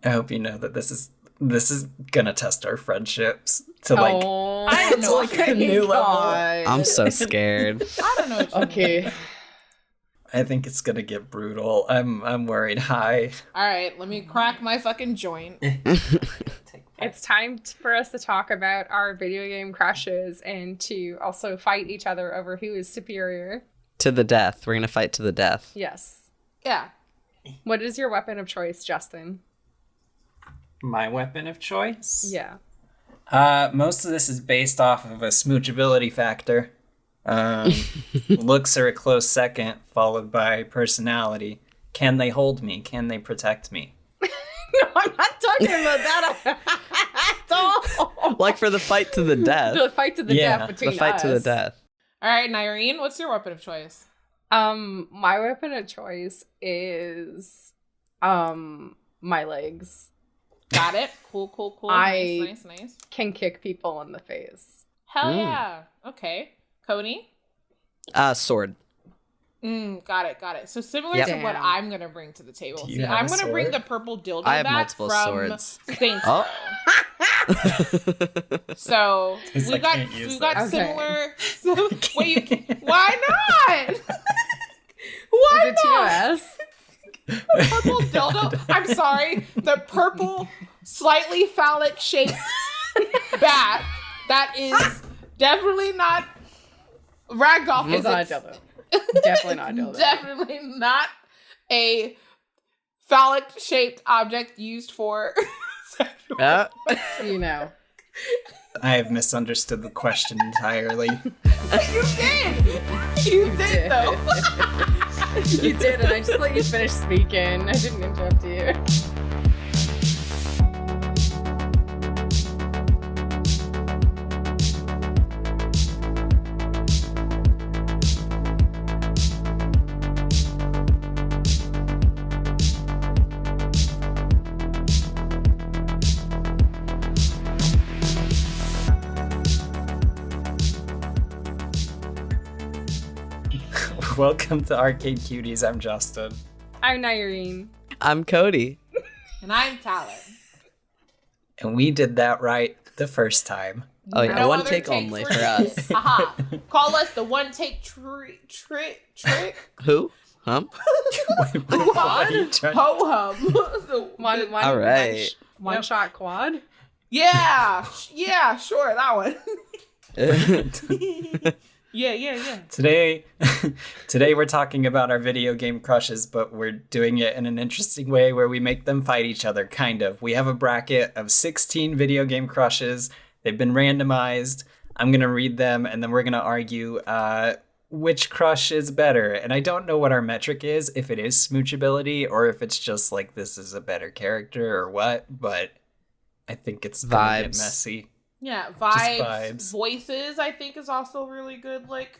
I hope you know that this is gonna test our friendships to like I don't know. like a new level. I'm so scared. I don't know what you Okay. mean. I think it's gonna get brutal. I'm worried. Hi. All right, let me crack my fucking joint. It's time for us to talk about our video game crushes and to also fight each other over who is superior. To the death. We're gonna fight to the death. Yes. Yeah. What is your weapon of choice, Justin? My weapon of choice? Yeah. Most of this is based off of a smoochability factor. Looks are a close second, followed by personality. Can they hold me? Can they protect me? No, I'm not talking about that at all. Like for the fight to the death. The fight to the death between The fight us. to the death. All right, Nyreen, what's your weapon of choice? My weapon of choice is my legs. Got it. Cool. Nice. Can kick people in the face. Hell yeah. Okay. Cody? Sword. Got it. So similar Yep. to what Damn. I'm gonna bring to the table. Do you See, have I'm a gonna bring sword? the purple dildo I have back multiple from swords. Saints Oh. Row. So He's we like, got "Can't use got that." similar. So, wait, why not? Why Is it not? TOS? Purple dildo. I'm sorry. The purple, slightly phallic shaped bat that is definitely not ragdoll It's not a physics. dildo. Definitely not a dildo. Definitely not a phallic shaped object used for sexual. Yeah. You know. I have misunderstood the question entirely. You did. You did though. You did, and I just let you finish speaking. I didn't interrupt you. Welcome to Arcade Cuties. I'm Justin. I'm Nyreen. I'm Cody. And I'm Talon. And we did that right the first time. Oh yeah, No one other take take only for for me. us. Haha. Call us the one take trick. Who? Huh? What are you trying- Ho hum. One, All right. one shot quad. Yeah, sure, that one. Yeah. Today we're talking about our video game crushes, but we're doing it in an interesting way where we make them fight each other, kind of. We have a bracket of 16 video game crushes. They've been randomized. I'm going to read them, and then we're going to argue which crush is better. And I don't know what our metric is, if it is smoochability, or if it's just like this is a better character or what, but I think it's going to get Vibes. messy. Yeah, vibes. Voices, I think, is also really good. Like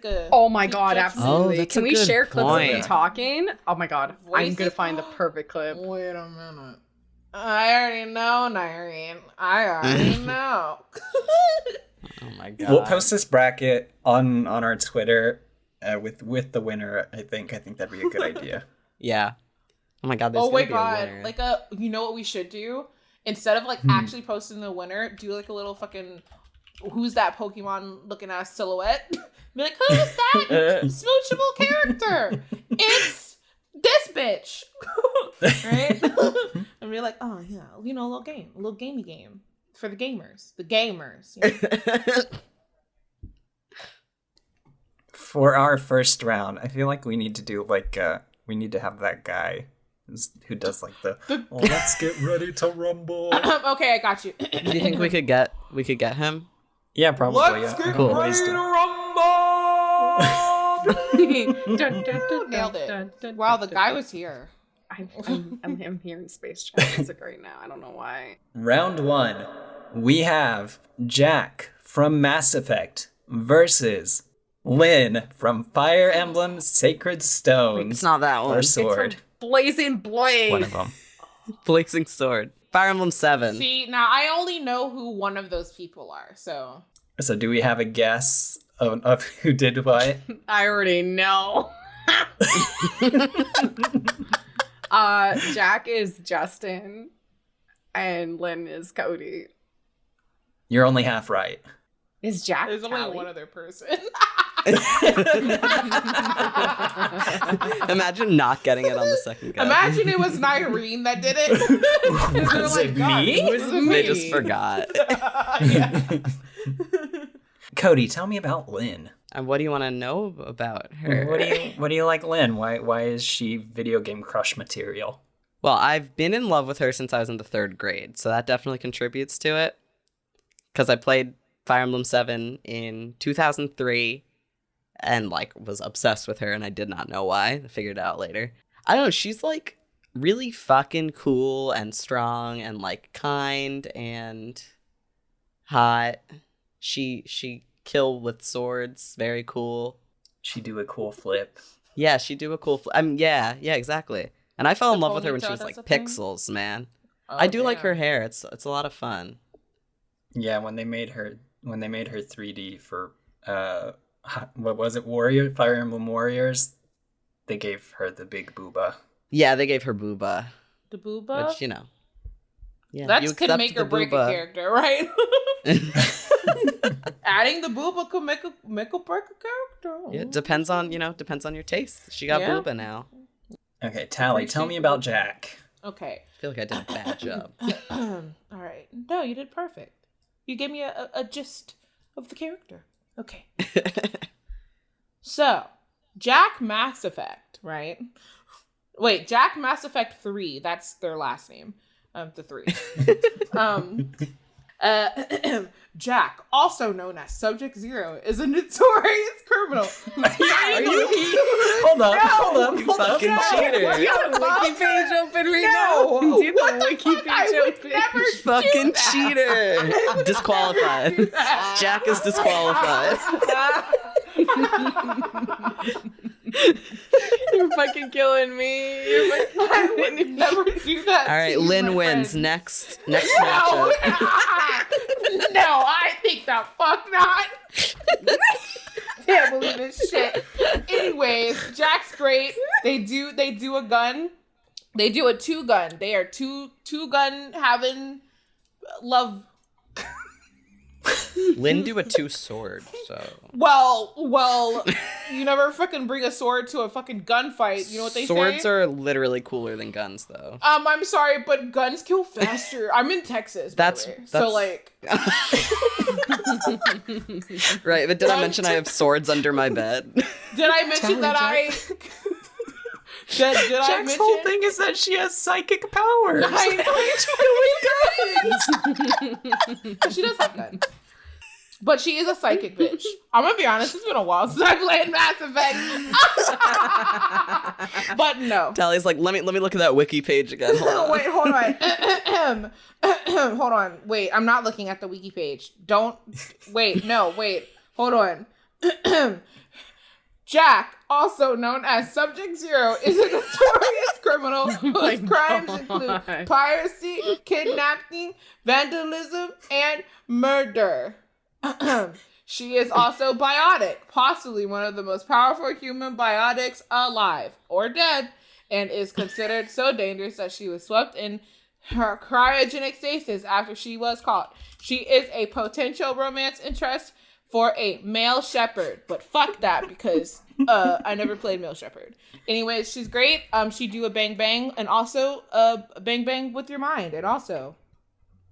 a. Oh my god, judgment. absolutely. Oh, that's Can a we good share clips of me point. talking? Oh my god, I'm Voices? gonna find the perfect clip. Wait a minute. I already know, Nyreen. I already know. Oh my god. We'll post this bracket on our Twitter with the winner. I think that'd be a good idea. Yeah. Oh my god. There's Oh gonna my be god! A winner. Like you know what we should do? Instead of like actually posting the winner, do like a little fucking who's that Pokemon looking ass silhouette? Be like, who's that smoochable character? It's this bitch, right? And be like, oh yeah, you know, a little gamey game for the gamers. You know? For our first round, I feel like we need to do like we need to have that guy who does like the let's get ready to rumble. Okay, I got you. Do you think we could get him? Yeah, probably. Let's Yeah. get Cool. ready to rumble. Nailed it. Wow, the guy was here. I'm hearing space chat music right now. I don't know why. Round 1, we have Jack from Mass Effect versus Lynn from Fire Emblem Sacred Stones. It's not that one. Or Sword. Blazing Blade. One of them. Blazing Sword. Fire Emblem 7. See, now I only know who one of those people are, so. So do we have a guess of who did what? I already know. Jack is Justin, and Lynn is Cody. You're only half right. Is Jack? There's Callie? only one other person. Imagine not getting it on the second guess. Imagine it was Nyreen that did it. Was it me? It was me. They just forgot. Yeah. Cody, tell me about Lynn. And what do you want to know about her? What do you like Lynn? Why is she video game crush material? Well, I've been in love with her since I was in the 3rd grade, so that definitely contributes to it. Because I played Fire Emblem 7 in 2003 and, like, was obsessed with her, and I did not know why. I figured it out later. I don't know, she's, like, really fucking cool and strong and, like, kind and hot. She kill with swords, very cool. She do a cool flip. Yeah, she do a cool yeah, exactly. And I fell in The love with her when she ponytail was does like a thing? pixels, man. Oh, I do like her damn. hair. It's a lot of fun. Yeah, when they made her 3D for what was it, Fire Emblem Warriors, they gave her the big booba. Yeah, they gave her booba, The booba? which, you know. Yeah, That you could accept make the or break booba. a character, right? Adding the booba could make or break a character. Yeah, depends on your taste. She got Yeah. booba now. Okay, Tally, tell me about Jack. Okay. I feel like I did a bad job. All right. No, you did perfect. You gave me a gist of the character. Okay. So, Jack Mass Effect, right? Wait, Jack Mass Effect 3. That's their last name. The 3. Jack, also known as Subject Zero, is a notorious criminal. Hold up. You fucking cheater. Wiki page open right No. now. Do What the the wiki fuck? I page would open. never Fucking do that. cheater. Disqualified. Jack is disqualified. You're fucking killing me. You're fucking I would never do that. All right, to you, Lynn my wins. friend. Next No, matchup. no, I think the fuck not. Can't believe this shit. Anyways, Jack's great. They do a gun. They do a 2-gun. They are two gun having love. Lynn do a 2-sword, so. Well, you never fucking bring a sword to a fucking gunfight. You know what they Swords say? are literally cooler than guns, though. I'm sorry, but guns kill faster. I'm in Texas, by That's- the way. that's- So like, Right, but did I mention I have swords under my bed? did I mention Tally, that Jack. did I Jack's mention? whole thing is that she has psychic powers. She does have guns. But she is a psychic bitch. I'm gonna be honest, it's been a while since I played Mass Effect. But no. Tally's like, let me look at that wiki page again. Hold on. Wait, hold on. Hold on. Wait, I'm not looking at the wiki page. Hold on. Jack, also known as Subject Zero, is a notorious criminal whose crimes include piracy, kidnapping, vandalism, and murder. She is also biotic, possibly one of the most powerful human biotics alive or dead, and is considered so dangerous that she was swept in her cryogenic stasis after she was caught. She is a potential romance interest for a male shepherd, but fuck that because I never played male shepherd. Anyways, she's great. She do a bang bang and also bang bang with your mind and also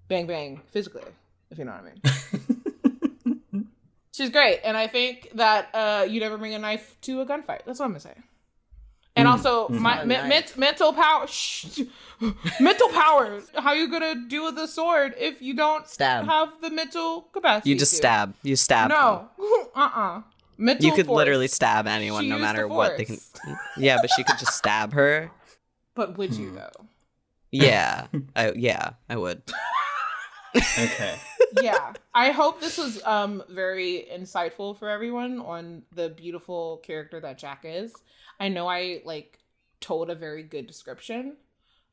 bang bang physically, if you know what I mean. She's great, and I think that you never bring a knife to a gunfight. That's what I'm gonna say. And also, mental power. Mental powers. How you gonna do with the sword if you don't Stab. have the mental capacity? You just to? stab. You stab. No. Mental You could force. literally stab anyone, She no used matter the what they can. force. Yeah, but she could just stab her. But would you though? Yeah, I would. Okay. Yeah. I hope this was very insightful for everyone on the beautiful character that Jack is. I know I told a very good description.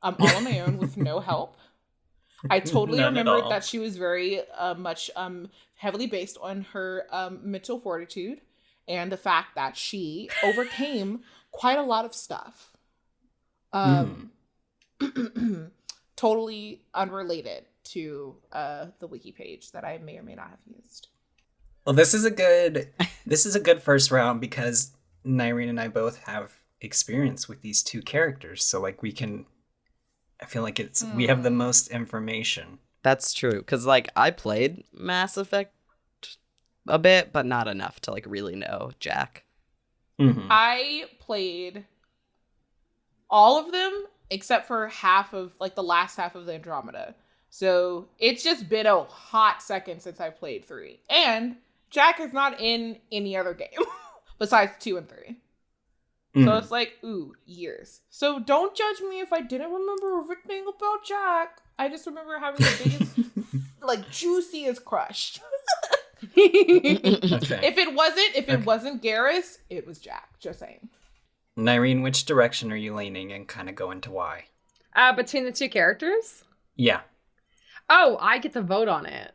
All on my own with no help. I totally None at remembered all. that she was very much heavily based on her mental fortitude and the fact that she overcame quite a lot of stuff. totally unrelated to the wiki page that I may or may not have used. Well, this is a good first round because Nyreen and I both have experience with these two characters, so like I feel like we have the most information. That's true, because like I played Mass Effect a bit, but not enough to like really know Jack. Mm-hmm. I played all of them except for half of like the last half of the Andromeda. So it's just been a hot second since I played 3. And Jack is not in any other game besides 2 and 3. Mm-hmm. So it's like, ooh, years. So don't judge me if I didn't remember everything about Jack. I just remember having the biggest, like, juiciest crush. Okay. If it wasn't Garrus, it was Jack. Just saying. Nyreen, which direction are you leaning, and kind of go into why? Between the two characters? Yeah. Oh, I get to vote on it.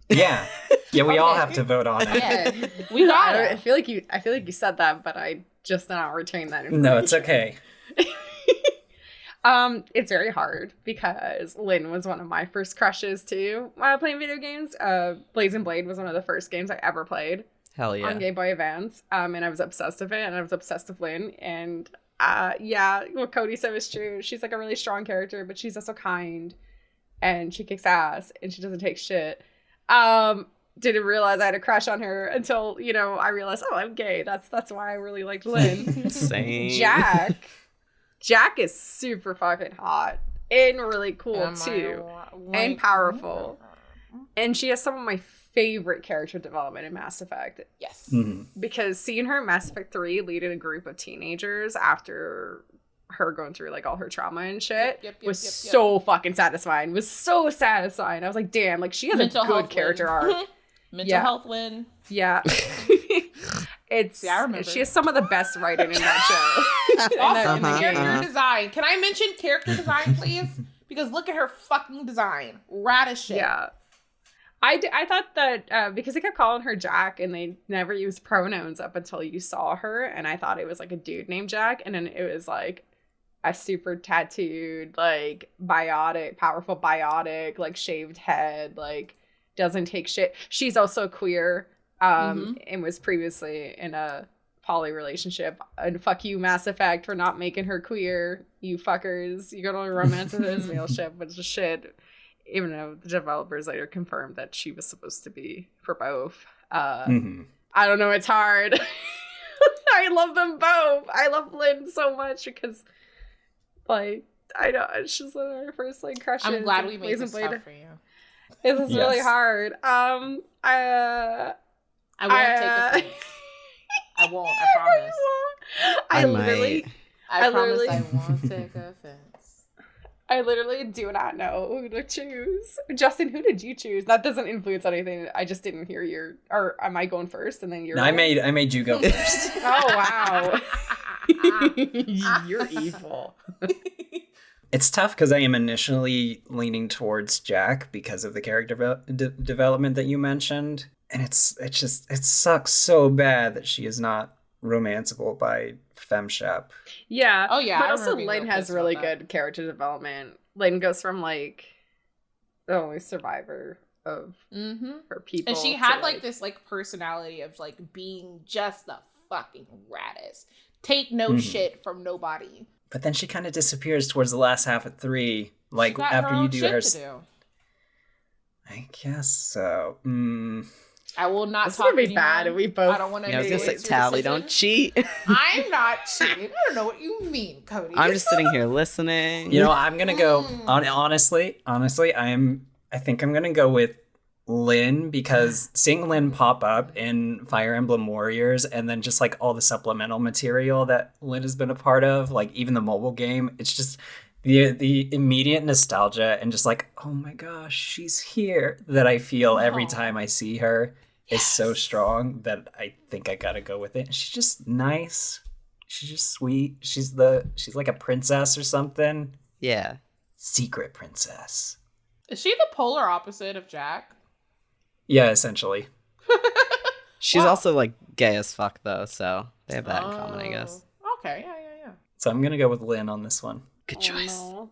Yeah. Yeah, we all have to vote on it. Yeah, we got it. I feel like you said that, but I just now retained that information. No, it's okay. It's very hard because Lynn was one of my first crushes too while playing video games. Blaze and Blade was one of the first games I ever played. Hell yeah. On Game Boy Advance. And I was obsessed with it, and I was obsessed with Lynn. And yeah, what Cody said was true. She's like a really strong character, but she's also kind, and she kicks ass, and she doesn't take shit. Didn't realize I had a crush on her until, I realized, oh, I'm gay. That's why I really liked Lynn. Same. Jack is super fucking hot and really cool too, and powerful. And she has some of my favorite character development in Mass Effect. Yes. Mm-hmm. Because seeing her in Mass Effect 3 leading a group of teenagers after her going through like all her trauma and shit was so fucking satisfying. Was so satisfying. I was like, damn, like she has a good character arc. Mental health win. Yeah. I remember. She has some of the best writing in that show. Also, character design. Can I mention character design, please? Because look at her fucking design. Rad as shit. Yeah. I thought that because they kept calling her Jack and they never used pronouns up until you saw her, and I thought it was like a dude named Jack, and then it was like a super tattooed, like powerful biotic, like shaved head, like doesn't take shit. She's also queer, and was previously in a poly relationship. And fuck you, Mass Effect, for not making her queer. You fuckers, you got only romance with this male ship, which is shit. Even though the developers later confirmed that she was supposed to be for both. I don't know, it's hard. I love them both. I love Lynn so much because, like, I know she's one of our first like crushes. I'm glad we made this tough for you. This is really hard. I won't take offense. I won't. I promise. I might. I promise I won't take offense. I literally do not know who to choose. Justin, who did you choose? That doesn't influence anything. I just didn't hear or am I going first and then you're... No, I made you go first. Oh, wow. You're evil. It's tough because I am initially leaning towards Jack because of the character development that you mentioned. And it sucks so bad that she is not romanceable by FemShep. Yeah. Oh yeah. But also Lynn has really good character development. Lynn goes from like the only survivor of her people. And she had like this like personality of like being just the fucking raddest. Take no shit from nobody. But then she kind of disappears towards the last half of 3. Like after you do her. I guess so. I will not this talk would be anymore. bad if we both... I don't want to... I was going to say, Tally, don't cheat. I'm not cheating. I don't know what you mean, Cody. I'm just sitting here listening. You know, I'm going to go... Honestly, I think I'm going to go with Lynn, because seeing Lynn pop up in Fire Emblem Warriors and then just like all the supplemental material that Lynn has been a part of, like even the mobile game, it's just... The immediate nostalgia and just like, oh my gosh, she's here, that I feel every time I see her is so strong that I think I gotta go with it. She's just nice. She's just sweet. She's like a princess or something. Yeah. Secret princess. Is she the polar opposite of Jack? Yeah, essentially. She's also like gay as fuck though, so they have that in common, I guess. Okay, yeah. So I'm gonna go with Lynn on this one. Good choice. No.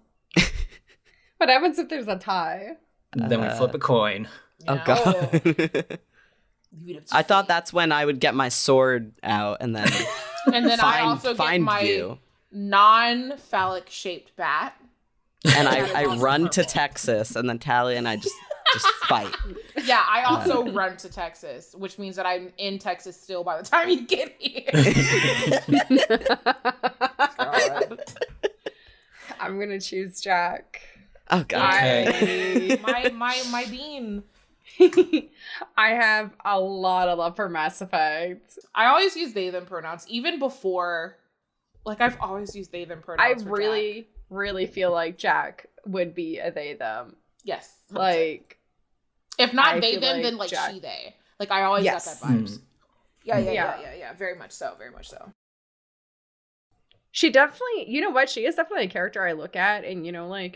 What happens if there's a tie? Then we flip a coin. Oh Yeah. god. Leave it up to I thought fate. that's when I would get my sword out and then And then I also get find my you. non-phallic shaped bat. And That is I also run to purple. Texas, and then Tally and I just fight. Yeah, I also run to Texas, which means that I'm in Texas still by the time you get here. God. I'm gonna choose Jack. Oh god. Okay. my bean. I have a lot of love for Mass Effect. I always use they them pronouns, even before. Like I've always used they them I pronouns. for really, Jack. really feel like Jack would be a they them. Yes. Like, if not I they feel them, like then like Jack- she they. Like I always Yes. got that vibes. Yeah. Yeah. Very much so. Very much so. she definitely, you know what? She is definitely a character I look at, and like,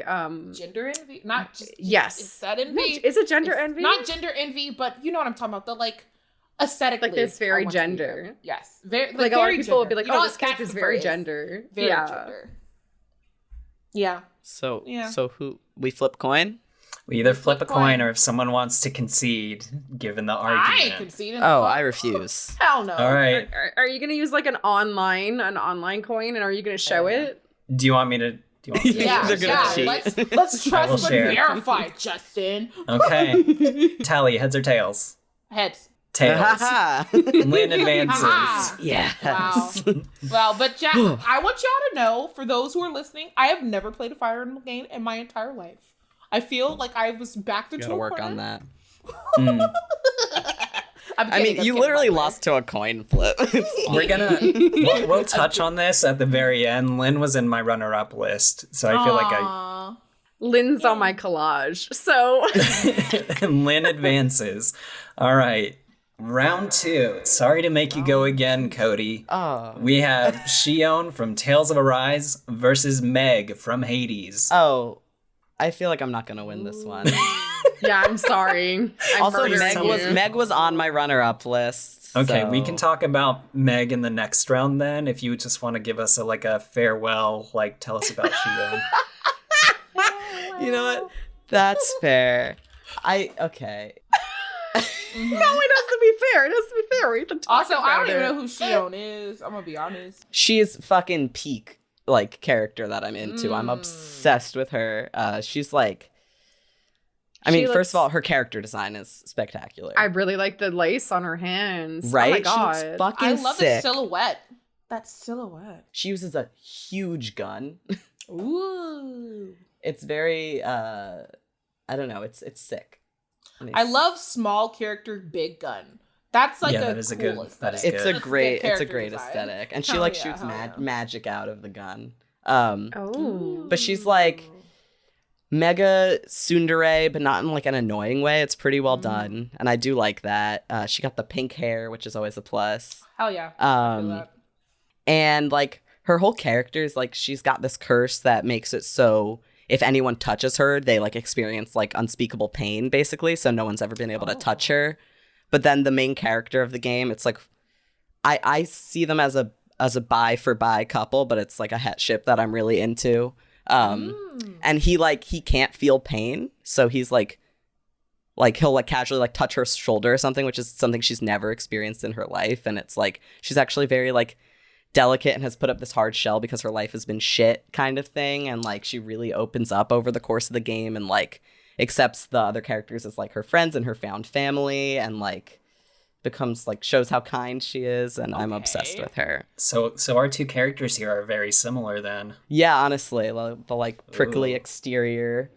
Gender envy, not just yes. Is that envy? No, is it gender It's envy? Not gender envy, but you know what I'm talking about. The like aesthetically, Like this very I want to be gender. there. Yes, very like a lot of very people would be gender. like, You know "Oh, what this character's that's the very phrase? gender." Very yeah. gender. Yeah. So Yeah. so who we flip coin? We either flip a Flip coin. coin or if someone wants to concede, given the I argument. ain't conceding. Oh, I refuse. Hell no. All right. Are you gonna use like an online coin, and are you gonna show Yeah. it? Do you want me to? Do you want me to Yeah, They're gonna yeah. cheat. Let's I trust will but share. verify, Justin. Okay. Tally, heads or tails? Heads. Tails. Lynn advances. Ha-ha. Yes. Wow. Well, but Jack, I want y'all to know, for those who are listening, I have never played a Fire Emblem game in my entire life. I feel like I was backed into Gotta a work corner. on that. Mm. I'm I kidding, mean, you by literally the way. lost to a coin flip. We're gonna we'll touch on this at the very end. Lynn was in my runner-up list, so I feel like Aw. Lynn's on my collage, so Lynn advances. All right, round 2. Sorry to make you go again, Cody. Oh. We have Shion from Tales of Arise versus Meg from Hades. Oh. I feel like I'm not gonna win this one. yeah, I'm sorry. I'm Also, murdering Meg you. was on my runner-up list. Okay, we so- can talk about Meg in the next round then. If you just want to give us a farewell, tell us about Shion. You know what? That's fair. Okay. No, it has to be fair. It has to be fair. We have to talk Also, about I don't even it. know who Shion is. I'm gonna be honest. She's fucking peak character that I'm into. I'm obsessed with her. She's like I She mean, looks- first of all, her character design is spectacular. I really like the lace on her hands. right? Oh my She god. looks fucking I love sick. the silhouette. That silhouette. She uses a huge gun. Ooh. It's very I don't know, it's sick. And I love small character, big gun. That's like Yeah, a that is a cool good- aesthetic. that is it's good. a great character design. aesthetic. And she Hell yeah, shoots hell yeah. magic out of the gun. Oh. But she's like mega tsundere, but not in an annoying way. It's pretty well done, and I do like that. She got the pink hair, which is always a plus. Hell yeah. I feel that. And her whole character is she's got this curse that makes it so if anyone touches her, they experience unspeakable pain, basically. So no one's ever been able to touch her. But then the main character of the game, it's I see them as a bi for bi couple, but it's a het ship that I'm really into. And he can't feel pain, so he's he'll casually touch her shoulder or something, which is something she's never experienced in her life. And it's she's actually very delicate and has put up this hard shell because her life has been shit kind of thing. And she really opens up over the course of the game and accepts the other characters as her friends and her found family, and becomes shows how kind she is, and I'm obsessed with her. So our two characters here are very similar then. Yeah, honestly, the prickly Ooh. exterior,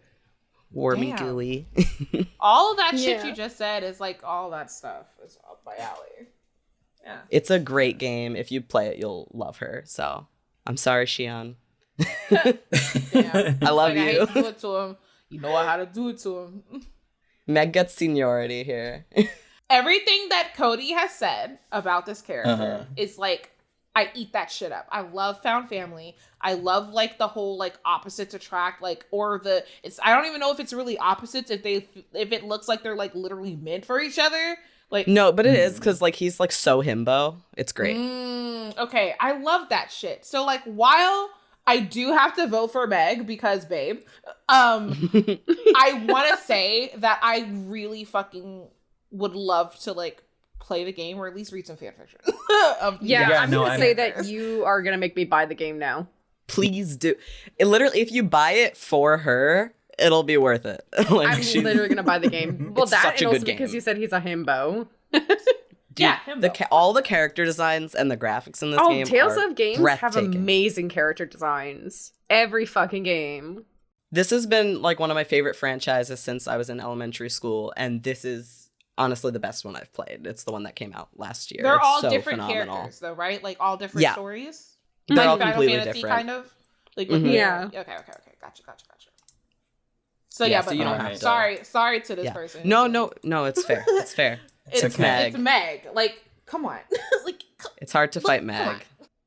warmy Damn. gooey. All of that shit Yeah. you just said is all that stuff is up my alley. Yeah. It's a great game. If you play it, you'll love her. So I'm sorry, Shion. Damn. I love I you. hate to do it to him. You know how to do it to him. Meg gets seniority here. Everything that Cody has said about this character Uh-huh. is I eat that shit up. I love found family. I love the whole opposites attract or it's I don't even know if it's really opposites if it looks like they're literally meant for each other. No, but it is because he's so himbo. It's great. Okay, I love that shit. So while I do have to vote for Meg because, babe, I want to say that I really fucking would love to like play the game or at least read some fan fiction. I'm gonna say that you are gonna make me buy the game now. Please do. It literally, if you buy it for her, it'll be worth it. Like, I'm literally gonna buy the game. Well, It's that such a and also good game. because you said he's a himbo. Yeah, all the character designs and the graphics in this game Tales are of Games have breathtaking. amazing character designs. Every fucking game. This has been like one of my favorite franchises since I was in elementary school, and this is honestly the best one I've played. It's the one that came out last year. They're It's all so different phenomenal. characters, though, right? Like all different stories. They're Like all Final completely Fantasy, different. kind of. Like Yeah. Okay. Gotcha. So yeah, so but you don't have to- sorry to this person. No, it's fair. It's fair. It's okay. Meg. It's Meg. Like, come on. Like, It's hard to fight come Meg. on.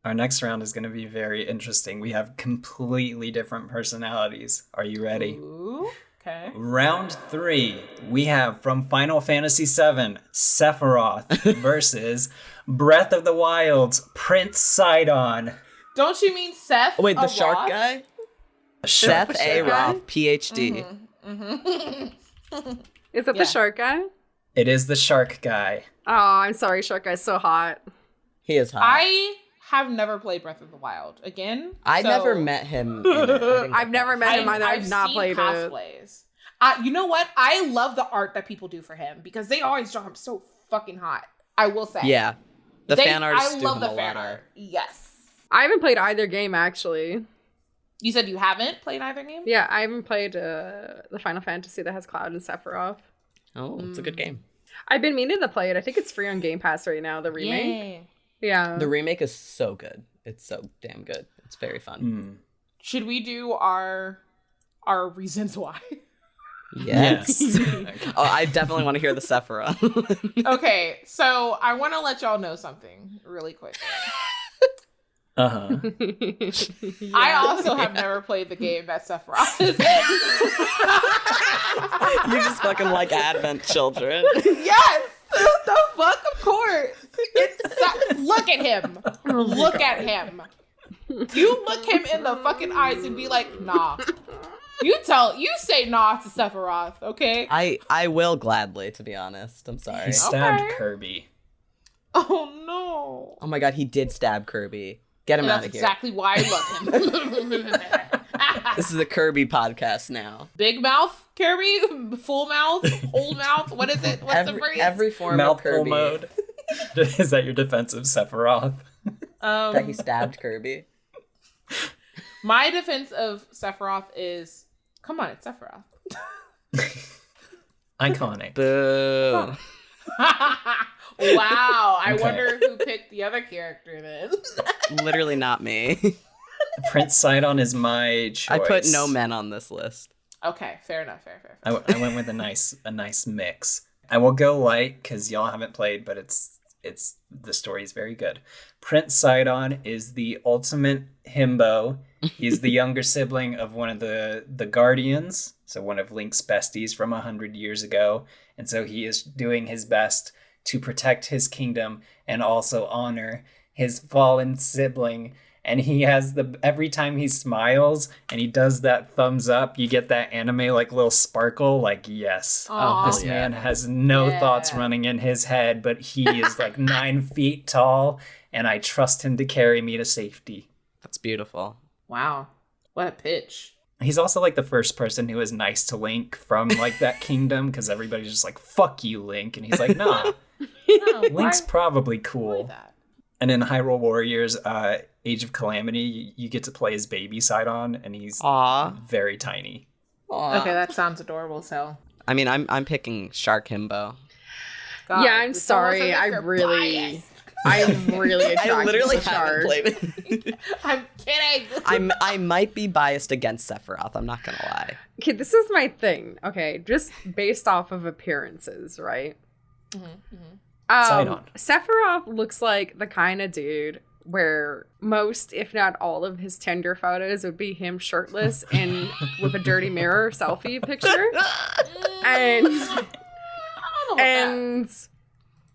Our next round is going to be very interesting. We have completely different personalities. Are you ready? Ooh, okay. Round 3, we have from Final Fantasy VII, Sephiroth versus Breath of the Wild's Prince Sidon. Don't you mean Seth? Oh, wait, the Aroth? shark guy? Shark. Seth A. guy? Roth, PhD. Is that Yeah. the shark guy? It is the shark guy. Oh, I'm sorry, shark guy's so hot. He is hot. I have never played Breath of the Wild. Again, I so never met him. In it. I think I've never met him either. I've not seen played it. cosplays. You know what? I love the art that people do for him because they always draw him so fucking hot. I will say. Yeah. The fan artists I do love him the a fan lot. art. Yes. I haven't played either game, actually. You said you haven't played either game? Yeah, I haven't played the Final Fantasy that has Cloud and Sephiroth. Oh, it's a good game. I've been meaning to play it. I think it's free on Game Pass right now, the remake. Yeah. The remake is so good. It's so damn good. It's very fun. Should we do our reasons why? Yes. Okay. Oh, I definitely want to hear the Sephiroth. Okay, so I want to let y'all know something really quick. Uh-huh. I also have never played the game that Sephiroth is in. You just fucking like Advent children. Yes! The fuck, of course. Look at him. Look at him. You look him in the fucking eyes and be like, nah. You say nah to Sephiroth, okay? I will gladly, to be honest. I'm sorry. He stabbed Okay. Kirby. Oh no. Oh my god, he did stab Kirby. Get him And out that's of here. exactly why I love him. This is a Kirby podcast now. Big mouth Kirby? Full mouth? Whole mouth? What is it? What's the phrase? Every form of Mouthful Kirby mode. Is that your defense of Sephiroth? that he stabbed Kirby. My defense of Sephiroth is, come on, it's Sephiroth. Iconic. Boo. Wow. I Okay. wonder who picked the other character then. Literally not me. Prince Sidon is my choice. I put no men on this list. Okay, fair enough. Fair. I went with a nice mix. I will go light because y'all haven't played, but the story is very good. Prince Sidon is the ultimate himbo. He's the younger sibling of one of the Guardians, so one of Link's besties from 100 years ago, and so he is doing his best to protect his kingdom and also honor his fallen sibling. And he has every time he smiles and he does that thumbs up, you get that anime like little sparkle, like, yes, Aw. this man has no Yeah. thoughts running in his head, but he is like 9 feet tall and I trust him to carry me to safety. That's beautiful. Wow. What a pitch. He's also like the first person who is nice to Link from like that kingdom because everybody's just like, fuck you, Link. And he's like, nah, No, Link's why- probably why cool. that? And in Hyrule Warriors, Age of Calamity, you get to play as baby Sidon, and he's Aw. very tiny. Aw. Okay, that sounds adorable, so. I mean, I'm picking Shark Himbo. God, Yeah, I'm it's almost sorry. as if I you're really- biased. I'm really attracted I literally to the haven't shark. played it. I'm kidding. I might be biased against Sephiroth. I'm not gonna lie. Okay, this is my thing. Okay, just based off of appearances, right? Sidon. Sephiroth looks like the kind of dude where most, if not all, of his Tinder photos would be him shirtless and with a dirty mirror selfie picture, I don't know about that. and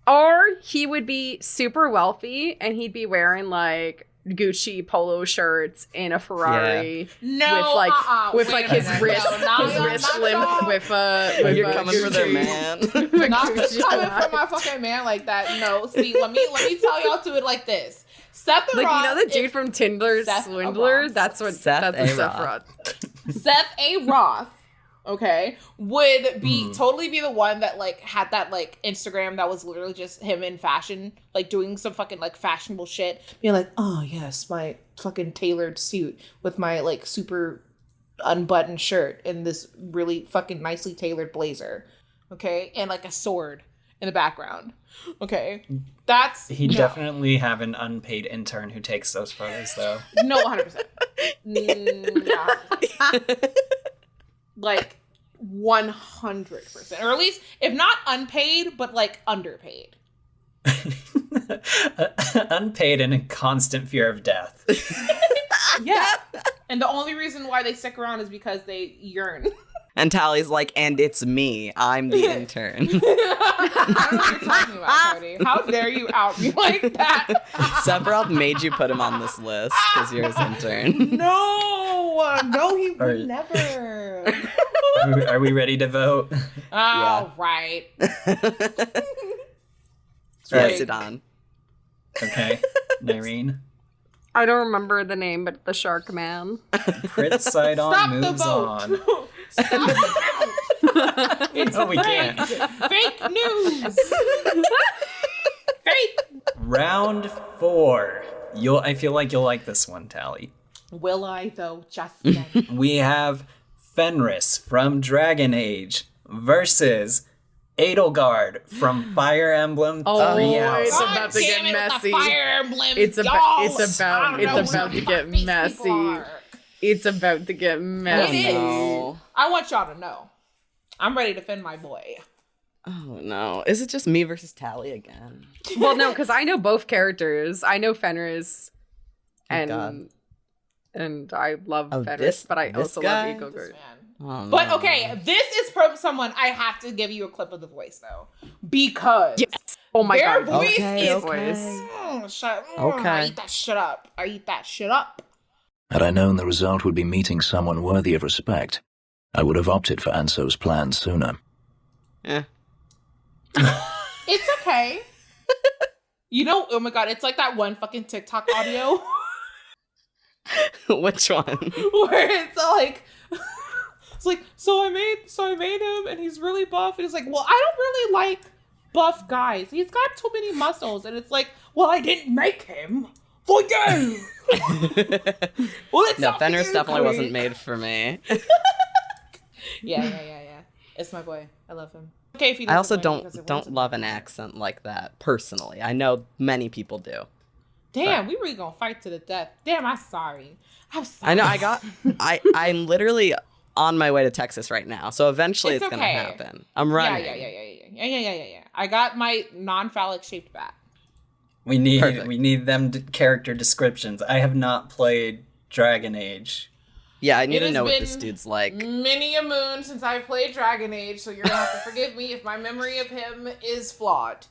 or he would be super wealthy and he'd be wearing like Gucci polo shirts in a Ferrari No, with wait like a his minute. wrist, No, his not wrist so. slim with You're a coming for their Gucci- man. Not Gucci coming hat. for my fucking man like that. No, see, let me tell y'all to it like this. Seth the Like, Roth, you know the dude from Tinder Seth Swindler? Roth. That's what Seth that's A. a Seth Roth. Roth. Seth A. Roth, okay, would be totally be the one that like had that like Instagram that was literally just him in fashion, like doing some fucking like fashionable shit, being like, oh yes, my fucking tailored suit with my like super unbuttoned shirt and this really fucking nicely tailored blazer, okay, and like a sword in the background, okay. That's He no. definitely have an unpaid intern who takes those photos, though. No, 100%. No. Like 100%, or at least if not unpaid, but like underpaid. Unpaid and in constant fear of death. Yeah, and the only reason why they stick around is because they yearn. And Tally's like, and it's me. I'm the intern. I don't know what you're talking about, Cody. How dare you out me like that? Sephiroth made you put him on this list because you're his intern. No, he Are- would never. Are we ready to vote? All right. Yes, it on. Okay. Nyreen. I don't remember the name, but the Shark Man. Crit Sidon Stop the moves vote. on. Stop the vote. It's No, we can't. fake news. Fake. Round 4. I feel like you'll like this one, Tally. Will I though, Justin? We have Fenris from Dragon Age versus Edelgard from Fire Emblem Oh, Three it's Houses. about to get damn it with messy. the Fire Emblem, It's y'all. about I don't know to who the get fuck these messy. people are. It's about to get It messy. is. no. I want y'all to know. I'm ready to defend my boy. Oh no. Is it just me versus Tally again? Well, no, because I know both characters. I know Fenris, Oh, God. and I love Oh, Fenris, but I this also guy? love This Eaglegard. man. Oh, But no. okay, this is from someone. I have to give you a clip of the voice though, because Yes. Oh my their god. voice Okay, is okay. Okay. I eat that shit up. I eat that shit up. Had I known the result would be meeting someone worthy of respect, I would have opted for Anso's plan sooner. Eh. It's okay. You know, oh my god, it's like that one fucking TikTok audio Which one? where it's like, so I made him and he's really buff, and it's like, well, I don't really like buff guys. He's got too many muscles, and it's like, well, I didn't make him for you. Well, it's No, not Fenris for you, definitely Cody. wasn't made for me. Yeah. It's my boy. I love him. Okay, if he I also doesn't win because it don't wasn't- love an accent like that personally. I know many people do. Damn, we really gonna fight to the death. Damn, I'm sorry. I'm sorry. I know. I'm literally on my way to Texas right now, so eventually It's it's gonna okay. happen. I'm running. Yeah. I got my non-phallic shaped bat. We need Perfect. them character descriptions. I have not played Dragon Age. Yeah, I need It to has know what been this dude's like. Many a moon since I played Dragon Age, so you're gonna have to forgive me if my memory of him is flawed.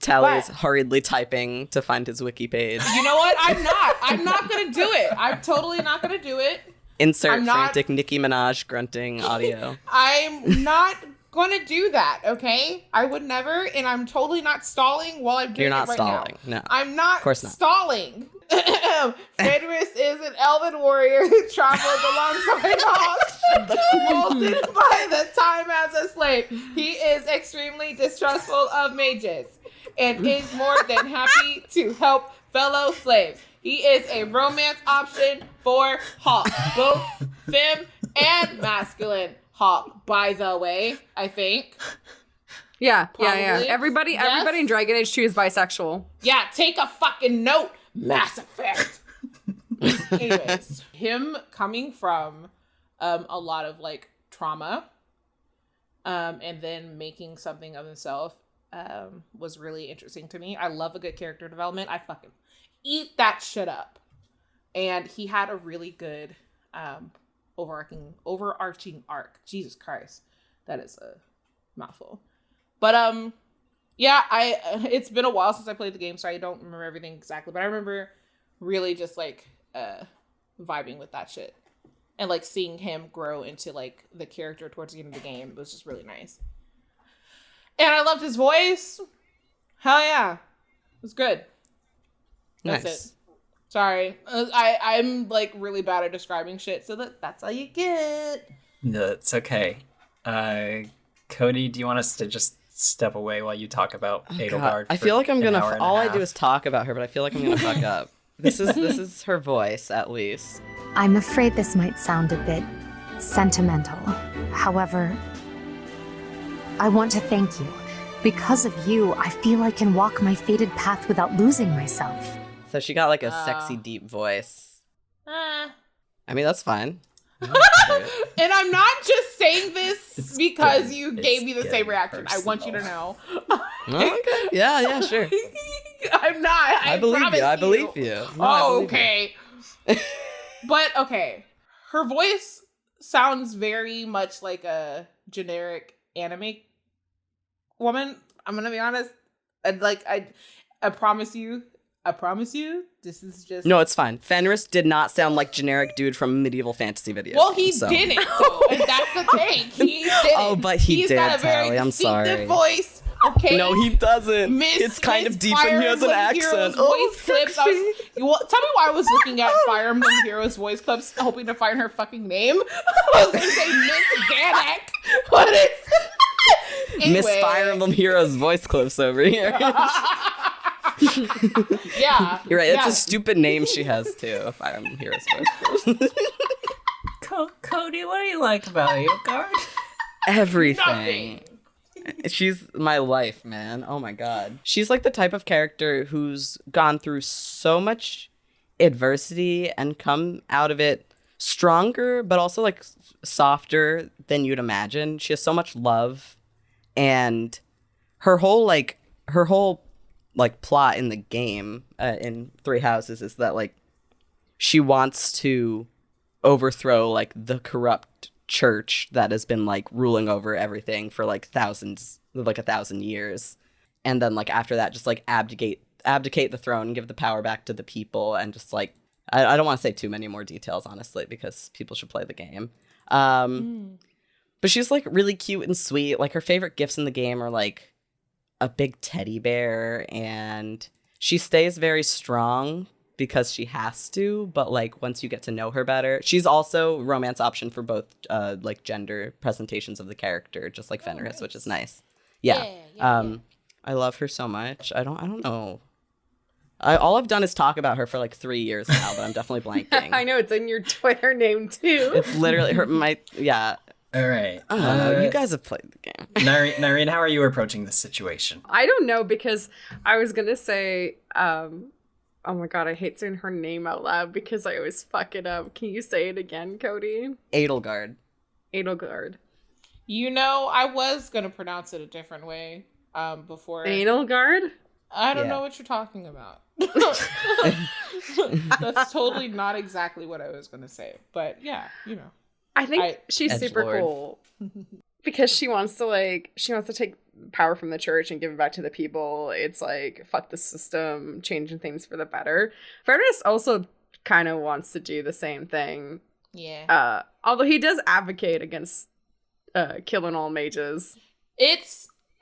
Tally is But- hurriedly typing to find his wiki page. You know what? I'm not gonna do it. I'm totally not gonna do it. Insert I'm not- frantic Nicki Minaj grunting audio. I'm not gonna do that, okay? I would never, and I'm totally not stalling while I'm doing You're not it right stalling. now. No. I'm not, Of course not. stalling. Fenris is an elven warrior who traveled alongside Hawks, molded by the time as a slave. He is extremely distrustful of mages and is more than happy to help fellow slaves. He is a romance option for Hawk, both femme and masculine Hawk, by the way, I think. Yeah. Probably. Everybody Yes. in Dragon Age 2 is bisexual. Yeah, take a fucking note, Mass Effect. Anyways, him coming from a lot of like trauma, and then making something of himself was really interesting to me. I love a good character development. I fucking eat that shit up. And he had a really good overarching arc. Jesus Christ, that is a mouthful. But yeah, it's been a while since I played the game, so I don't remember everything exactly. But I remember really just like vibing with that shit. And like seeing him grow into like the character towards the end of the game was just really nice. And I loved his voice. Hell yeah. It was good. That's Nice. it. Sorry. I'm like really bad at describing shit, so that's all you get. No, it's okay. Cody, do you want us to just step away while you talk about Edelgard? I feel like I'm gonna. All I do half? is talk about her, but I feel like I'm gonna fuck up. This is her voice, at least. I'm afraid this might sound a bit sentimental. However, I want to thank you. Because of you, I feel I can walk my fated path without losing myself. So she got like a sexy, deep voice. I mean, that's fine. And I'm not just saying this because getting- you gave me the it's same getting reaction. I want you to know. Okay. Yeah, sure. I'm not. I believe promise you. I believe you. No, I Oh, believe you. okay. But okay. Her voice sounds very much like a generic anime woman. I'm gonna be honest. I promise you. This is just No, it's fine. Fenris did not sound like generic dude from a medieval fantasy video. Well, he so. didn't, though, and that's the thing. He didn't. Oh, but he He's did, got a very Tally. I'm distinctive sorry. voice. Okay. No, he doesn't. Miss, It's kind Miss of deep Fire and he has an Emblem Heroes accent. voice clips. Sexy. Tell me why I was looking at Fire Emblem Heroes voice clips, hoping to find her fucking name. I was gonna say Miss Ganak. What is? Anyway. Miss Fire Emblem Heroes voice clips over here. Yeah. You're right. It's yeah. a stupid name she has too. Fire Emblem Heroes voice clips. Cody, what do you like about Edelgard? Everything. Nothing. She's my life, man. Oh my god. She's like the type of character who's gone through so much adversity and come out of it stronger, but also like softer than you'd imagine. She has so much love, and her whole plot in the game in Three Houses is that like she wants to overthrow like the corrupt church that has been like ruling over everything for like 1,000 years, and then like after that just like abdicate the throne and give the power back to the people, and just like I don't want to say too many more details honestly because people should play the game. But she's like really cute and sweet. Like her favorite gifts in the game are like a big teddy bear, and she stays very strong because she has to, but like once you get to know her better, she's also romance option for both like gender presentations of the character, just like Fenris, nice. which is nice. Yeah. I love her so much. I don't know. All I've done is talk about her for like 3 years now, but I'm definitely blanking. I know it's in your Twitter name too. It's literally her. Yeah. All right. I don't know. You guys have played the game. Nyreen, how are you approaching this situation? I don't know because I was gonna say, oh my god, I hate saying her name out loud because I always fuck it up. Can you say it again, Cody? Edelgard. Edelgard. You know, I was gonna pronounce it a different way before. Edelgard? I don't Yeah. know what you're talking about. That's totally not exactly what I was gonna say, but yeah, you know. I think she's super Edgelord. cool because she wants to take power from the church and give it back to the people. It's like fuck the system, changing things for the better. Fenris also kind of wants to do the same thing. Yeah. Although he does advocate against killing all mages.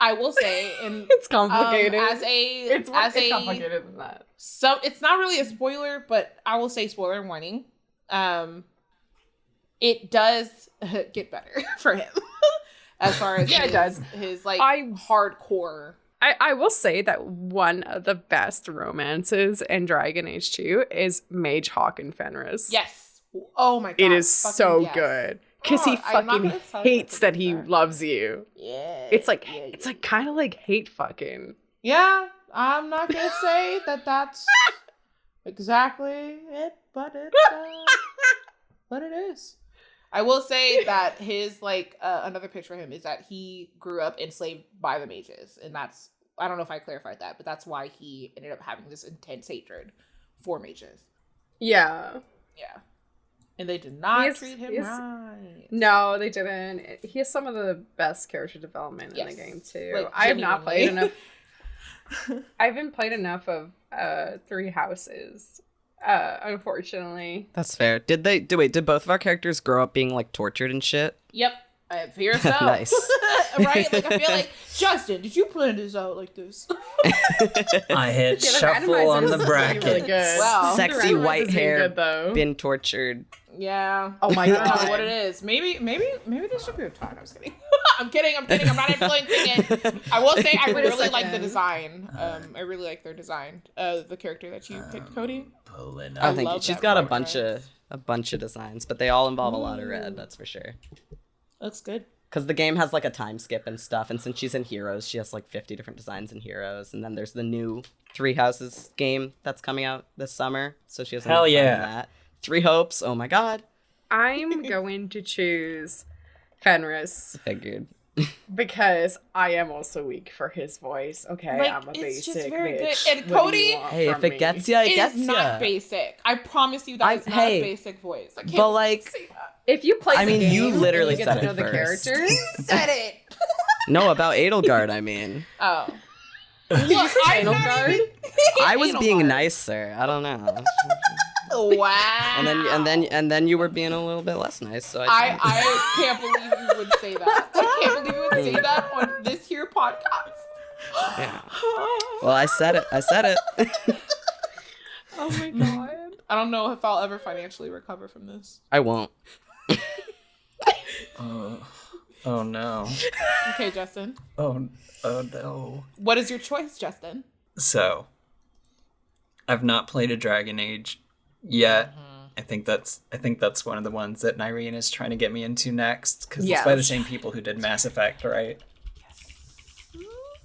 I will say, and It's complicated. it's complicated than that. So it's not really a spoiler, but I will say spoiler warning. It does get better for him as far as Yeah, it does. his like I- hardcore. I will say that one of the best romances in Dragon Age 2 is Mage Hawk and Fenris. Yes. Oh my god. It is fucking so yes. good. Because he I'm not fucking gonna tell you hates what that the he things are. loves you. Yeah. It's like yeah, it's like kind of like hate fucking. yeah. I'm not gonna say that's exactly it, but it is. I will say that his like another pitch for him is that he grew up enslaved by the mages, and that's I don't know if I clarified that, but that's why he ended up having this intense hatred for mages. Yeah. Yeah, and they did not He's- treat him he's- right. No, they didn't. He has some of the best character development in the Yes. game too. Like, I have not played genuinely. enough. I haven't played enough of Three Houses Unfortunately. That's fair. Did both of our characters grow up being like tortured and shit? Yep. I fear so. Nice. Right? Like, I feel like, Justin, did you plan this out like this? I hit Yeah, the shuffle on randomizers the is bracket. really good. Wow. Sexy The white randomizers are hair, good, though. been tortured. Yeah. Oh my I don't God. know what it is. Maybe this should be a time. I was kidding. I'm kidding. I'm not influencing it. I will say I Wait a really like the second. design. I really like their design. The character that you picked, Cody. Pulling I up. think love she's that got a bright bunch of designs, but they all involve a lot of red. That's for sure. Looks good. Because the game has like a time skip and stuff, and since she's in Heroes, she has like 50 different designs in Heroes, and then there's the new Three Houses game that's coming out this summer, so she has Hell another design in yeah. that. Three Hopes, oh my god. I'm going to choose Fenris Figured. because I am also weak for his voice. Okay, Like, I'm a it's basic just very bitch. good. And What do Cody- you want Hey, if from it me? gets ya, it It gets is ya. not basic. I promise you that is not hey, a basic voice. I can't but, like- say that. If you play I the mean, game, you literally and you get said to know it the first. characters. You said it. No, about Edelgard, I mean. Oh. Did you say I'm anal not guard? even- I was Anal being guard. nicer. I don't know. Wow. And then you were being a little bit less nice. So I I can't believe you would say that. I can't believe you would say that on this here podcast. yeah. Well, I said it. Oh my god. I don't know if I'll ever financially recover from this. I won't. Oh no. Okay, Justin. Oh no. What is your choice, Justin? So, I've not played a Dragon Age yet. I think that's one of the ones that Nyreen is trying to get me into next because it's by the Yes. same people who did Mass Effect, right?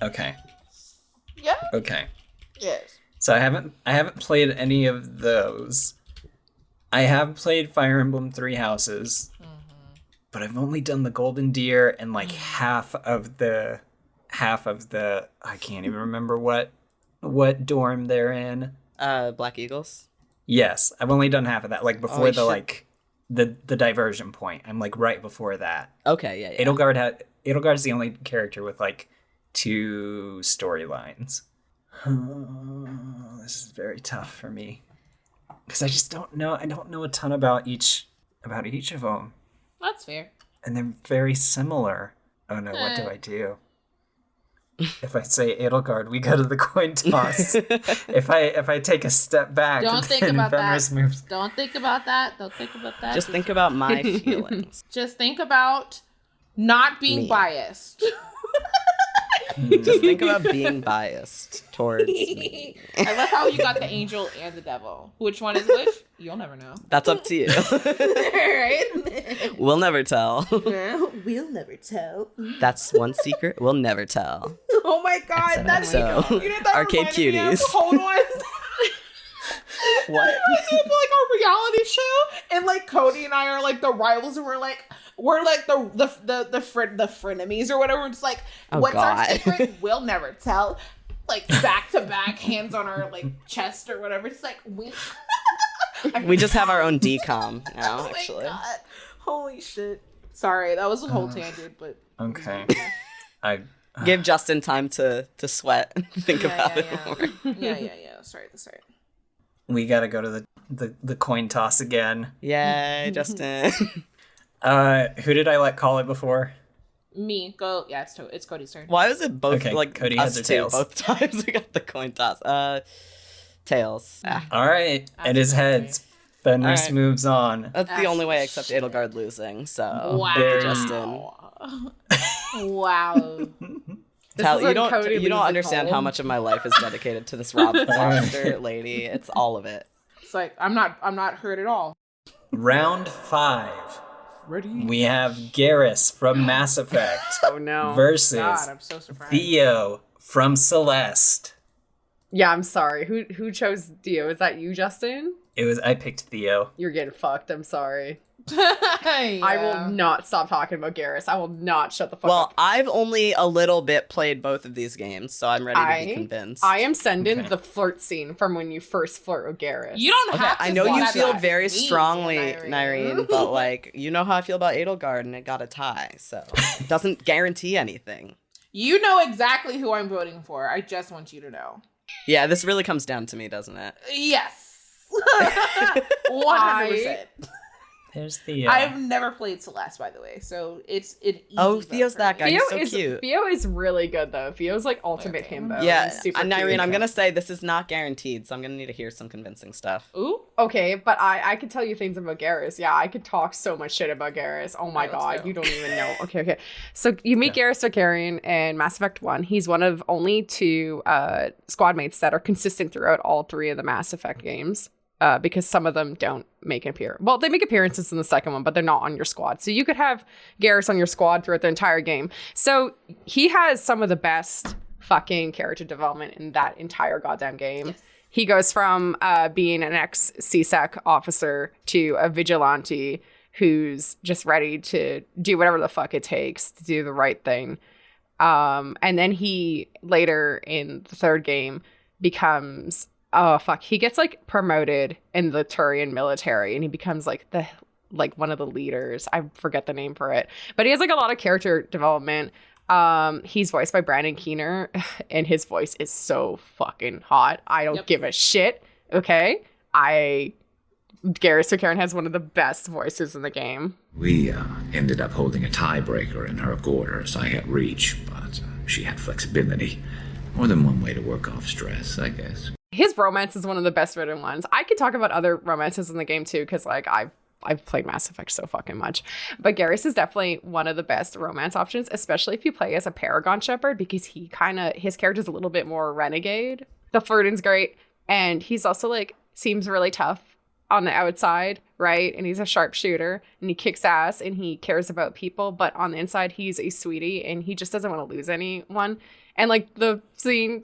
Okay. Yeah. Okay. Yes. So I haven't played any of those. I have played Fire Emblem Three Houses, but I've only done the Golden Deer and like half of the I can't even remember what dorm they're in. Black Eagles. Yes, I've only done half of that. Like before you the should- like the diversion point. I'm like right before that. Okay, yeah. Edelgard's the only character with like 2 storylines. This is very tough for me because I just don't know. I don't know a ton about each of them, That's fair. and they're very similar. Oh no, what do I do? If I say Edelgard, we go to the coin toss. if I take a step back, Don't think then about Fenris that. moves. Don't think about that. Don't think about that. Just think about my feelings. Just think about not being Me. biased. Just think about being biased towards me. I love how you got the angel and the devil. Which one is which? You'll never know. That's up to you. Right? We'll never tell. We'll never tell. That's one secret we'll never tell. Oh my god, that's So, you know that Arcade reminded me of- Cuties. Hold on. What? It's like a reality show, and like Cody and I are like the rivals, and we're like the frenemies or whatever. We're just like, Oh, what's our God. secret? We'll never tell. Like back to back, hands on our like chest or whatever. It's like We just have our own decom now, Oh actually. my god! Holy shit! Sorry, that was a whole tangent, but Okay, I Give Justin time to sweat and think about it more. yeah. Sorry. we gotta go to the coin toss again. Yay, Justin. Who did I let call it before? Me go. Yeah, it's Cody's turn. Why was it both Okay, like Cody us heads or two tails? both times we got the coin toss? Tails. Ah, All right, it is Absolutely. heads. Fenris All right. moves on. that's the only way except Edelgard losing. So Wow. thank you, Justin. Wow. This Tal, is you when don't Cody you don't loses understand home. how much of my life is dedicated to this Rob Foster lady. It's all of it. It's like I'm not hurt at all. Round 5. Ready? We have Garrus from Mass Effect Oh no. versus God, I'm so surprised. Theo from Celeste. Yeah, I'm sorry. Who chose Dio? Is that you, Justin? I picked Theo. You're getting fucked. I'm sorry. I I will not stop talking about Garrus. I will not shut the fuck Well, up. I've only a little bit played both of these games, so I'm ready to be convinced. I am sending Okay. the flirt scene from when you first flirt with Garrus. You don't Okay, have to. I know you say feel that very to me, strongly, Nyreen, but like you know how I feel about Edelgard, and it got a tie, so it doesn't guarantee anything. You know exactly who I'm voting for. I just want you to know. Yeah, this really comes down to me, doesn't it? Yes. 100%. There's the. I've never played Celeste, by the way, so it's an easy vote Theo's for that me. guy. He's so cute. Theo is really good though. Theo's like ultimate himbo. Yeah, He's super Nyreen, cute. I'm gonna say this is not guaranteed, so I'm gonna need to hear some convincing stuff. Ooh. Okay, but I could tell you things about Garrus. Yeah, I could talk so much shit about Garrus. Oh my Let's god, go. you don't even know. Okay. So you meet Garrus Vakarian in Mass Effect 1. He's one of only 2 squad mates that are consistent throughout all 3 of the Mass Effect games. Because some of them don't make an appearance. Well, they make appearances in the second one, but they're not on your squad. So you could have Garrus on your squad throughout the entire game. So he has some of the best fucking character development in that entire goddamn game. Yes. He goes from being an ex-CSEC officer to a vigilante who's just ready to do whatever the fuck it takes to do the right thing. And then he, later in the third game, becomes... Oh fuck! He gets like promoted in the Turian military, and he becomes like one of the leaders. I forget the name for it, but he has like a lot of character development. He's voiced by Brandon Keener, and his voice is so fucking hot. I don't give a shit. Okay, Garrus Vakarian has one of the best voices in the game. We ended up holding a tiebreaker in her quarters. I had reach, but she had flexibility. More than one way to work off stress, I guess. His romance is one of the best written ones. I could talk about other romances in the game too, because like I've played Mass Effect so fucking much. But Garrus is definitely one of the best romance options, especially if you play as a Paragon Shepherd, because his character's a little bit more renegade. The flirting's great, and he's also like seems really tough on the outside, right? And he's a sharpshooter, and he kicks ass, and he cares about people, but on the inside he's a sweetie, and he just doesn't want to lose anyone. And like the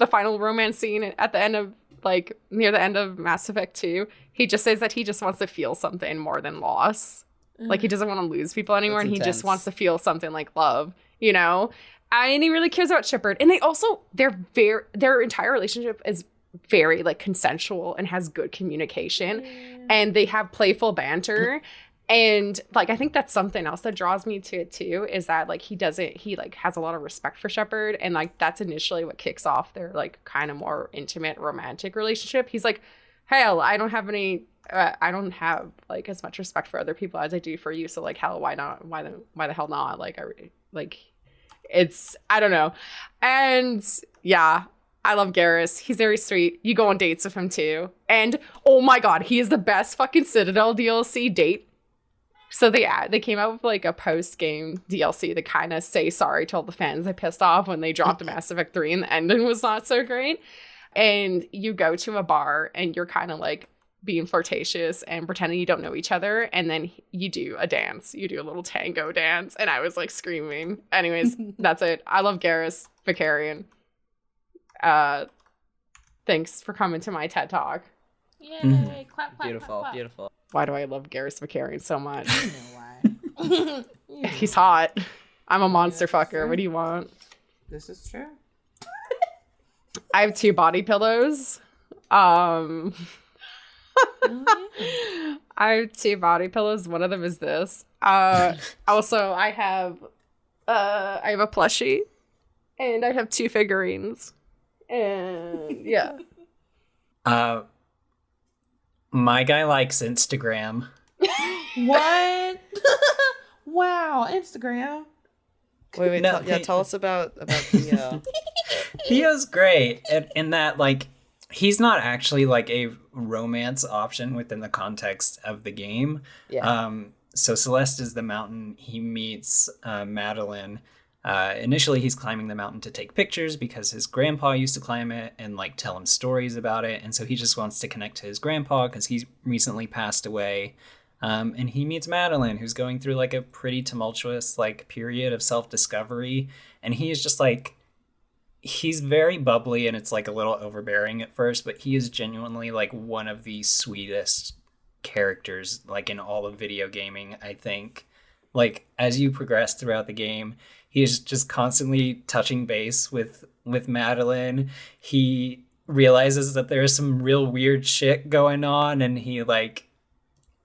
final romance scene at the end of like near the end of Mass Effect 2, he just says that he just wants to feel something more than loss. Like he doesn't want to lose people anymore. That's and intense. He just wants to feel something like love, you know? And he really cares about Shepard. And they also, their entire relationship is very like consensual and has good communication. And they have playful banter. And like I think that's something else that draws me to it too, is that like he like has a lot of respect for Shepard, and like that's initially what kicks off their like kind of more intimate romantic relationship. He's like, hell, I don't have like as much respect for other people as I do for you, so like hell, why not? Why the hell not? Like I don't know. And yeah, I love Garrus. He's very sweet. You go on dates with him too. And oh my god, he is the best fucking Citadel DLC date. So they came out with like a post-game DLC to kind of say sorry to all the fans they pissed off when they dropped Mass Effect 3 and the ending was not so great. And you go to a bar and you're kind of like being flirtatious and pretending you don't know each other. And then you do a dance. You do a little tango dance. And I was like screaming. Anyways, that's it. I love Garrus Vakarian. Thanks for coming to my TED Talk. Yay! Clap, clap, Beautiful, clap, clap. beautiful. Why do I love Garrus Vakarian so much? You know why. He's hot. I'm a monster fucker. What do you want? This is true. I have 2 body pillows. I have 2 body pillows. One of them is this. Also, I have a plushie, and I have 2 figurines. And yeah. My guy likes Instagram. What? Wow, Instagram. Wait, No, tell us about Theo. Theo's great in that, like, he's not actually like a romance option within the context of the game. Yeah. So Celeste is the mountain. He meets Madeline. Initially, he's climbing the mountain to take pictures because his grandpa used to climb it and like tell him stories about it. And so he just wants to connect to his grandpa because he's recently passed away. And he meets Madeline, who's going through like a pretty tumultuous like period of self-discovery. And he is just like, he's very bubbly and it's like a little overbearing at first, but he is genuinely like one of the sweetest characters like in all of video gaming, I think. Like as you progress throughout the game, he is just constantly touching base with Madeline. He realizes that there's some real weird shit going on, and he like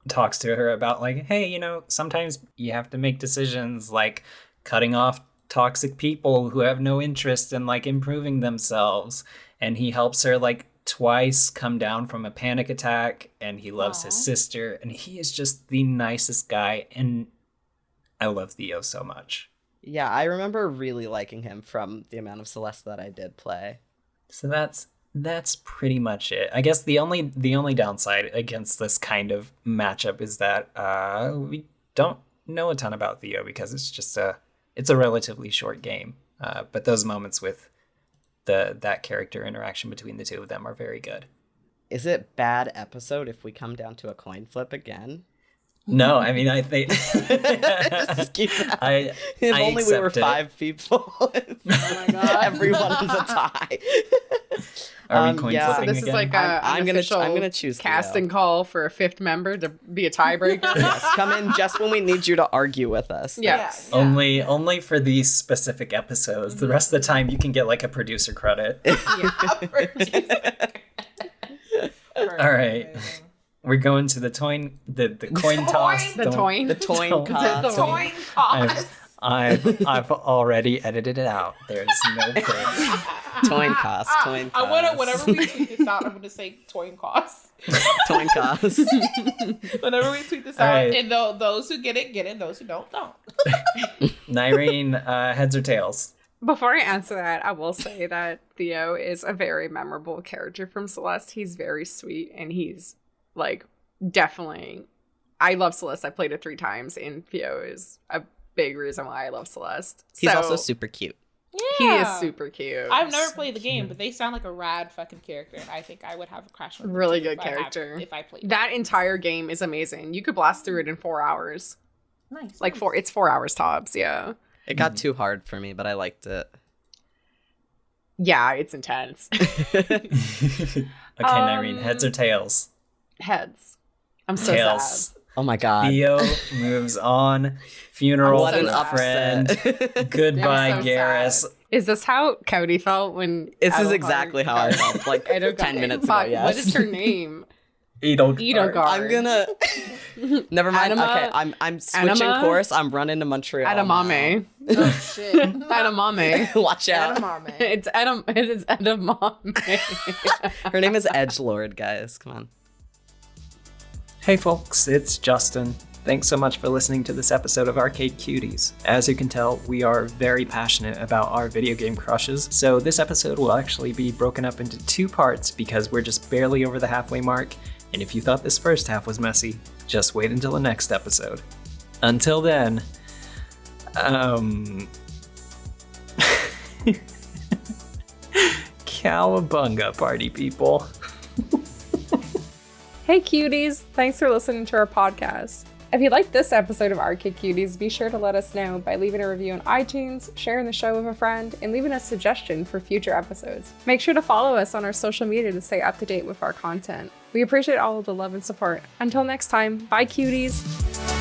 talks to her about like, hey, you know, sometimes you have to make decisions like cutting off toxic people who have no interest in like improving themselves. And he helps her like twice come down from a panic attack, and he loves his sister, and he is just the nicest guy, and I love Theo so much. Yeah, I remember really liking him from the amount of Celeste that I did play. So that's pretty much it. I guess the only downside against this kind of matchup is that we don't know a ton about Theo because it's a relatively short game. But those moments with that character interaction between the two of them are very good. Is it bad episode if we come down to a coin flip again? No, I mean, I think if only we were 5 people. Oh my god! Everyone is a tie. Are we coin flipping so this again? is like I'm gonna choose casting call for a 5th member to be a tiebreaker. Yes, come in just when we need you to argue with us. Yes. Yeah. Only for these specific episodes. The rest of the time, you can get like a producer credit. All right. We're going to the coin toss. The toin cost. I've already edited it out. There's no proof. Coin cost. I want to, whenever we tweet this out, I'm going to say coin cost. Coin cost. Whenever we tweet this All out, right. and those who get it, those who don't. Nyreen, heads or tails? Before I answer that, I will say that Theo is a very memorable character from Celeste. He's very sweet, and he's like definitely. I love Celeste. I played it 3 times, and Theo is a big reason why I love Celeste. He's also super cute. Yeah. He is super cute. I've never played the game, but they sound like a rad fucking character, and I think I would have a crash on them Really too good character. if I played that entire game is amazing. You could blast through it in 4 hours. Nice. Like it's 4 hours tops. Yeah. It got too hard for me, but I liked it. Yeah, it's intense. Okay, Nyreen, heads or tails? Heads. I'm so Tails. sad. Oh my god. Theo moves on. Funeral What for an a friend. upset. Goodbye, I'm so Garrus. sad. Is this how Cody felt when? This is Adelgard exactly how I got- felt like Adelgard- 10 minutes ago, Fuck, yes. What is her name? Edelgard. Edelgard. I'm gonna. Never mind. Anima- Okay, I'm switching Anima- course. I'm running to Montreal. Edamame. Oh shit. Edamame. now. Watch out. Edamame. It's Edamame. Her name is Edgelord, guys. Come on. Hey folks, it's Justin. Thanks so much for listening to this episode of Arcade Cuties. As you can tell, we are very passionate about our video game crushes, so this episode will actually be broken up into 2 parts because we're just barely over the halfway mark, and if you thought this first half was messy, just wait until the next episode. Until then, cowabunga, party people. Hey cuties, thanks for listening to our podcast. If you liked this episode of Arcade Cuties, be sure to let us know by leaving a review on iTunes, sharing the show with a friend, and leaving a suggestion for future episodes. Make sure to follow us on our social media to stay up to date with our content. We appreciate all of the love and support. Until next time, bye cuties!